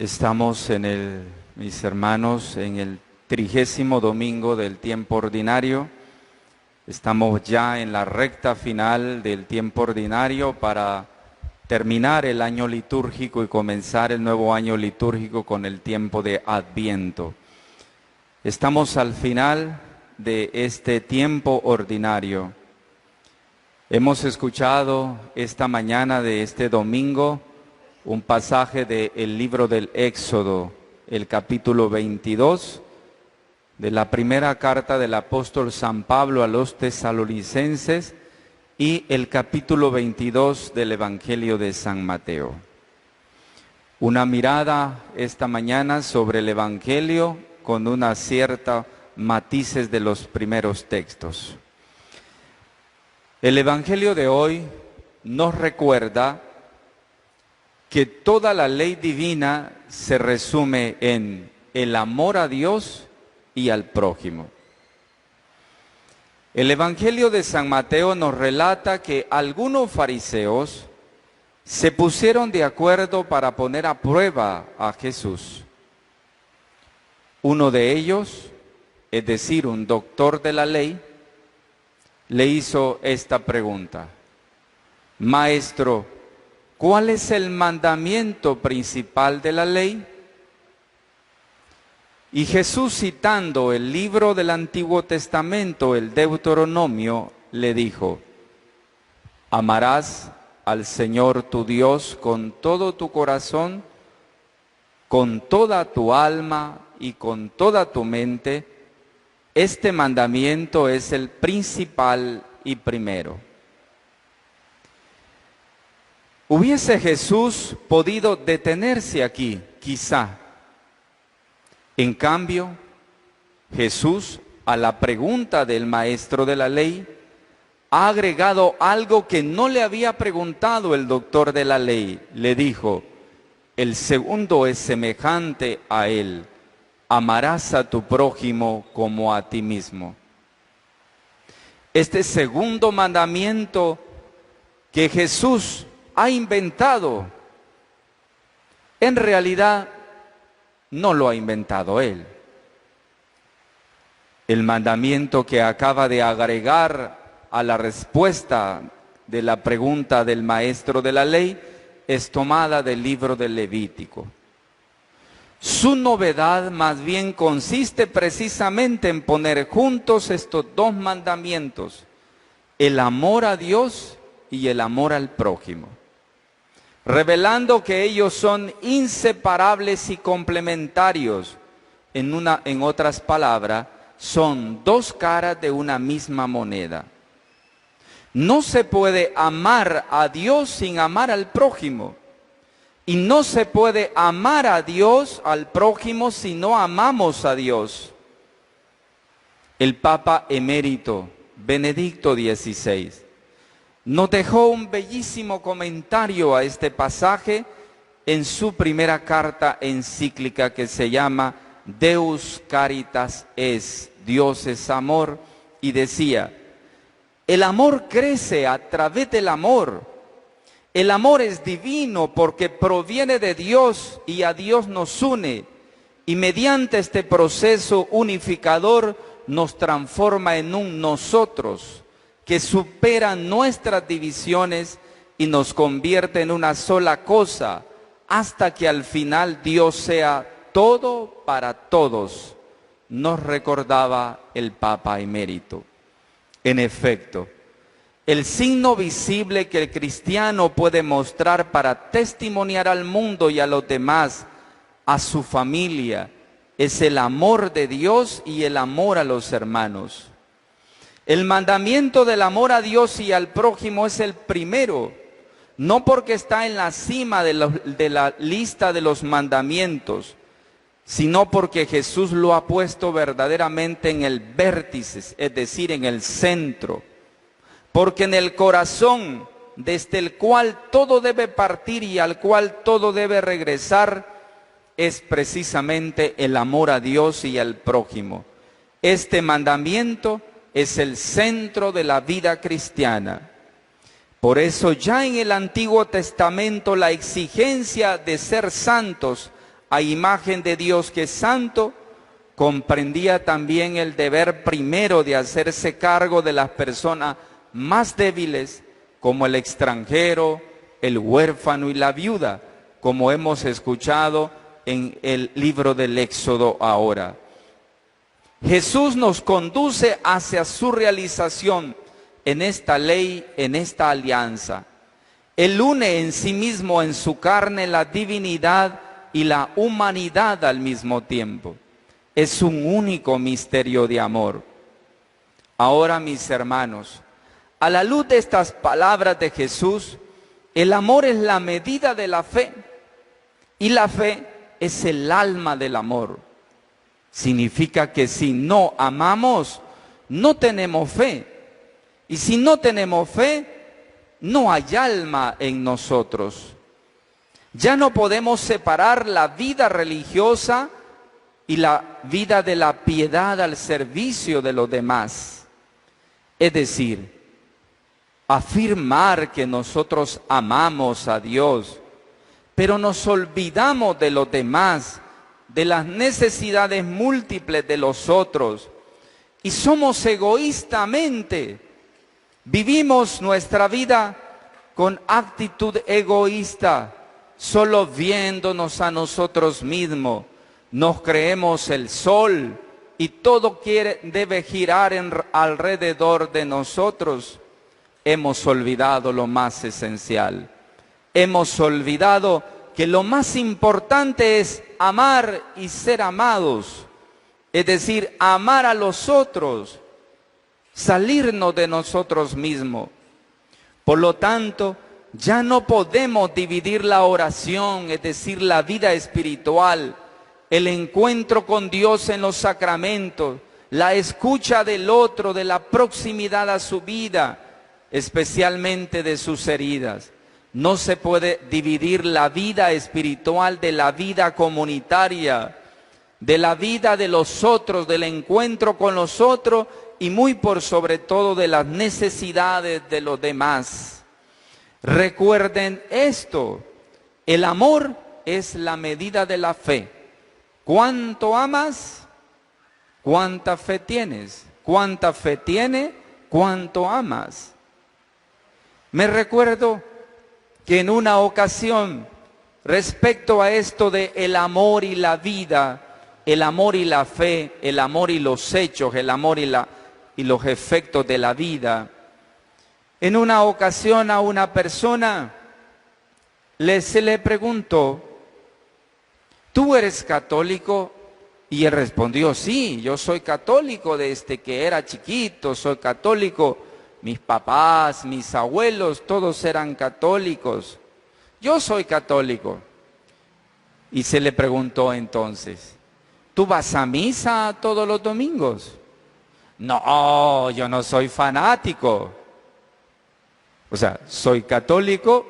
Estamos mis hermanos, en el 30º domingo del tiempo ordinario. Estamos ya en la recta final del tiempo ordinario para terminar el año litúrgico y comenzar el nuevo año litúrgico con el tiempo de Adviento. Estamos al final de este tiempo ordinario. Hemos escuchado esta mañana de este domingo un pasaje del libro del Éxodo, el capítulo 22, de la primera carta del apóstol San Pablo a los tesalonicenses y el capítulo 22 del Evangelio de San Mateo. Una mirada esta mañana sobre el Evangelio con una cierta matices de los primeros textos. El Evangelio de hoy nos recuerda que toda la ley divina se resume en el amor a Dios y al prójimo. El Evangelio de San Mateo nos relata que algunos fariseos se pusieron de acuerdo para poner a prueba a Jesús. Uno de ellos, es decir, un doctor de la ley, le hizo esta pregunta: Maestro, ¿cuál es el mandamiento principal de la ley? Y Jesús, citando el libro del Antiguo Testamento, el Deuteronomio, le dijo: amarás al Señor tu Dios con todo tu corazón, con toda tu alma y con toda tu mente. Este mandamiento es el principal y primero. ¿Hubiese Jesús podido detenerse aquí, quizá? En cambio, Jesús, a la pregunta del maestro de la ley, ha agregado algo que no le había preguntado el doctor de la ley. Le dijo: el segundo es semejante a él: amarás a tu prójimo como a ti mismo. Este segundo mandamiento que Jesús ha inventado, en realidad no lo ha inventado Él. El mandamiento que acaba de agregar a la respuesta de la pregunta del maestro de la ley es tomada del libro del Levítico. Su novedad más bien consiste precisamente en poner juntos estos dos mandamientos: el amor a Dios y el amor al prójimo, revelando que ellos son inseparables y complementarios. En otras palabras, son dos caras de una misma moneda. No se puede amar a Dios sin amar al prójimo. Y no se puede amar a Dios, al prójimo, si no amamos a Dios. El Papa emérito Benedicto XVI nos dejó un bellísimo comentario a este pasaje en su primera carta encíclica que se llama Deus Caritas Est, Dios es amor, y decía: el amor crece a través del amor. El amor es divino porque proviene de Dios y a Dios nos une, y mediante este proceso unificador nos transforma en un nosotros que supera nuestras divisiones y nos convierte en una sola cosa, hasta que al final Dios sea todo para todos, nos recordaba el Papa emérito. En efecto, el signo visible que el cristiano puede mostrar para testimoniar al mundo y a los demás, a su familia, es el amor de Dios y el amor a los hermanos. El mandamiento del amor a Dios y al prójimo es el primero, no porque está en la cima de la lista de los mandamientos, sino porque Jesús lo ha puesto verdaderamente en el vértice, es decir, en el centro. Porque en el corazón desde el cual todo debe partir y al cual todo debe regresar es precisamente el amor a Dios y al prójimo. Este mandamiento es el centro de la vida cristiana. Por eso ya en el Antiguo Testamento la exigencia de ser santos a imagen de Dios que es santo, comprendía también el deber primero de hacerse cargo de las personas más débiles, como el extranjero, el huérfano y la viuda, como hemos escuchado en el libro del Éxodo ahora. Jesús nos conduce hacia su realización en esta ley, en esta alianza. Él une en sí mismo, en su carne, la divinidad y la humanidad al mismo tiempo. Es un único misterio de amor. Ahora, mis hermanos, a la luz de estas palabras de Jesús, el amor es la medida de la fe y la fe es el alma del amor. Significa que si no amamos, no tenemos fe. Y si no tenemos fe, no hay alma en nosotros. Ya no podemos separar la vida religiosa y la vida de la piedad al servicio de los demás. Es decir, afirmar que nosotros amamos a Dios, pero nos olvidamos de los demás, de las necesidades múltiples de los otros, y somos egoístamente, vivimos nuestra vida con actitud egoísta, solo viéndonos a nosotros mismos. Nos creemos el sol y todo debe girar alrededor de nosotros. Hemos olvidado lo más esencial. Hemos olvidado que lo más importante es amar y ser amados. Es decir, amar a los otros, salirnos de nosotros mismos. Por lo tanto, ya no podemos dividir la oración, es decir, la vida espiritual, el encuentro con Dios en los sacramentos, la escucha del otro, de la proximidad a su vida, especialmente de sus heridas. No se puede dividir la vida espiritual de la vida comunitaria, de la vida de los otros, del encuentro con los otros y muy por sobre todo de las necesidades de los demás. Recuerden esto, el amor es la medida de la fe. ¿Cuánto amas? ¿Cuánta fe tienes? ¿Cuánta fe tiene? ¿Cuánto amas? Me recuerdo que en una ocasión, respecto a esto de el amor y la vida, el amor y la fe, el amor y los hechos, el amor y los efectos de la vida, en una ocasión a una persona se le preguntó, ¿tú eres católico? Y él respondió, sí, yo soy católico desde que era chiquito, soy católico. Mis papás, mis abuelos, todos eran católicos. Yo soy católico. Y se le preguntó entonces, ¿tú vas a misa todos los domingos? No, yo no soy fanático. O sea, soy católico,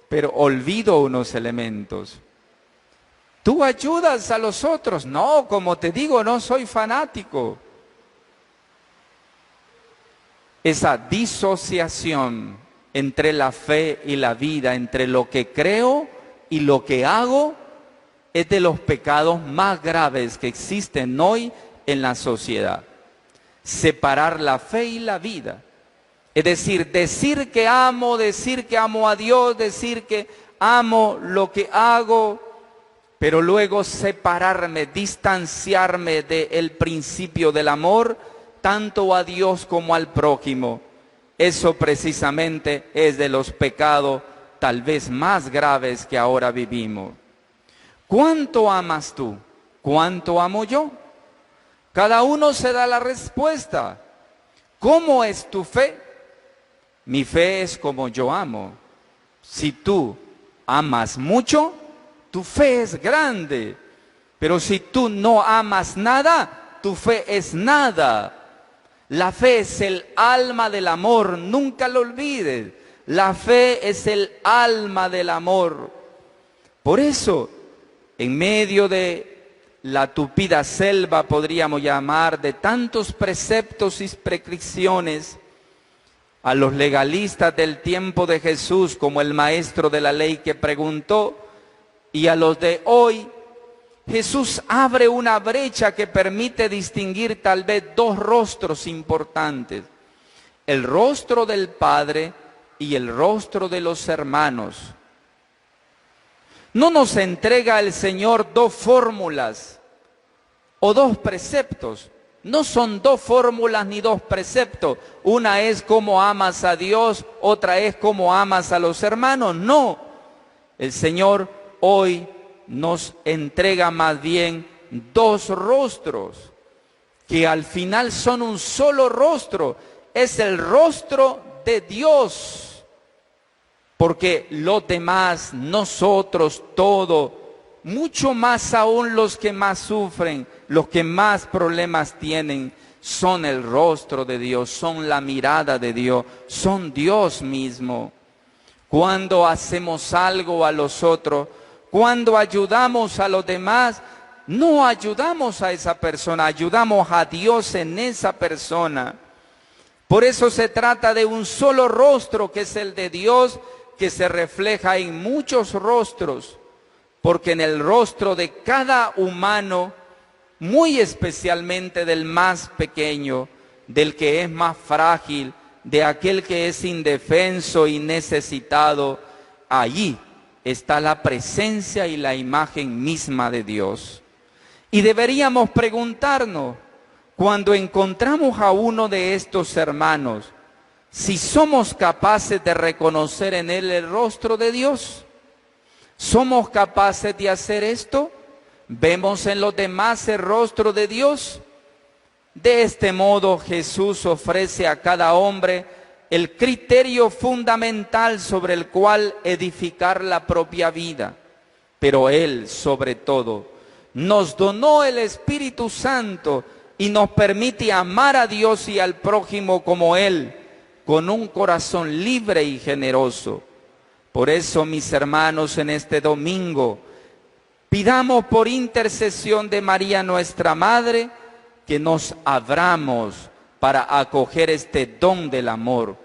pero olvido unos elementos. ¿Tú ayudas a los otros? No, como te digo, no soy fanático. Esa disociación entre la fe y la vida, entre lo que creo y lo que hago, es de los pecados más graves que existen hoy en la sociedad. Separar la fe y la vida. Es decir que amo a Dios, decir que amo lo que hago, pero luego separarme, distanciarme del principio del amor, tanto a Dios como al prójimo. Eso precisamente es de los pecados tal vez más graves que ahora vivimos. ¿Cuánto amas tú? ¿Cuánto amo yo? Cada uno se da la respuesta. ¿Cómo es tu fe? Mi fe es como yo amo. Si tú amas mucho, tu fe es grande. Pero si tú no amas nada, tu fe es nada. La fe es el alma del amor, nunca lo olvides. La fe es el alma del amor. Por eso, en medio de la tupida selva, podríamos llamar, de tantos preceptos y prescripciones, a los legalistas del tiempo de Jesús, como el maestro de la ley que preguntó, y a los de hoy, Jesús abre una brecha que permite distinguir tal vez dos rostros importantes: el rostro del Padre y el rostro de los hermanos. No nos entrega el Señor dos fórmulas o dos preceptos. No son dos fórmulas ni dos preceptos. Una es cómo amas a Dios, otra es cómo amas a los hermanos. No, el Señor hoy nos entrega más bien dos rostros, que al final son un solo rostro. Es el rostro de Dios, porque los demás, nosotros, todo, mucho más aún los que más sufren, los que más problemas tienen, son el rostro de Dios, son la mirada de Dios, son Dios mismo. Cuando hacemos algo a los otros, cuando ayudamos a los demás, no ayudamos a esa persona, ayudamos a Dios en esa persona. Por eso se trata de un solo rostro, que es el de Dios, que se refleja en muchos rostros, porque en el rostro de cada humano, muy especialmente del más pequeño, del que es más frágil, de aquel que es indefenso y necesitado, allí está la presencia y la imagen misma de Dios. Y deberíamos preguntarnos, cuando encontramos a uno de estos hermanos, si somos capaces de reconocer en él el rostro de Dios. ¿Somos capaces de hacer esto? ¿Vemos en los demás el rostro de Dios? De este modo Jesús ofrece a cada hombre el criterio fundamental sobre el cual edificar la propia vida. Pero Él, sobre todo, nos donó el Espíritu Santo y nos permite amar a Dios y al prójimo como Él, con un corazón libre y generoso. Por eso, mis hermanos, en este domingo, pidamos por intercesión de María nuestra Madre, que nos abramos para acoger este don del amor,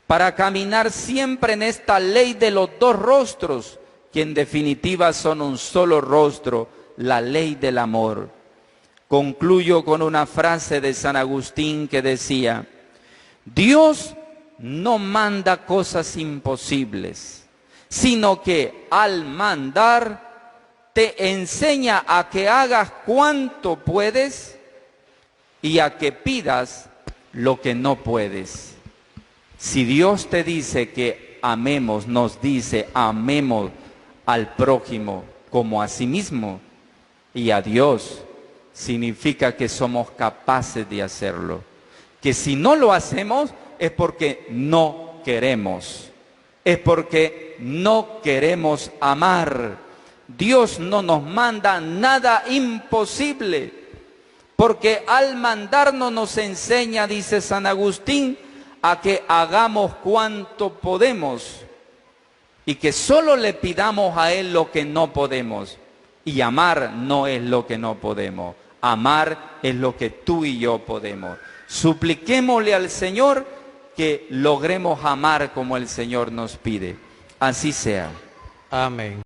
para caminar siempre en esta ley de los dos rostros, que en definitiva son un solo rostro, la ley del amor. Concluyo con una frase de San Agustín que decía: Dios no manda cosas imposibles, sino que al mandar te enseña a que hagas cuanto puedes y a que pidas lo que no puedes. Si Dios te dice que amemos, nos dice amemos al prójimo como a sí mismo y a Dios, significa que somos capaces de hacerlo. Que si no lo hacemos es porque no queremos, es porque no queremos amar. Dios no nos manda nada imposible, porque al mandarnos nos enseña, dice San Agustín, a que hagamos cuanto podemos y que solo le pidamos a Él lo que no podemos. Y amar no es lo que no podemos, amar es lo que tú y yo podemos. Supliquémosle al Señor que logremos amar como el Señor nos pide. Así sea. Amén.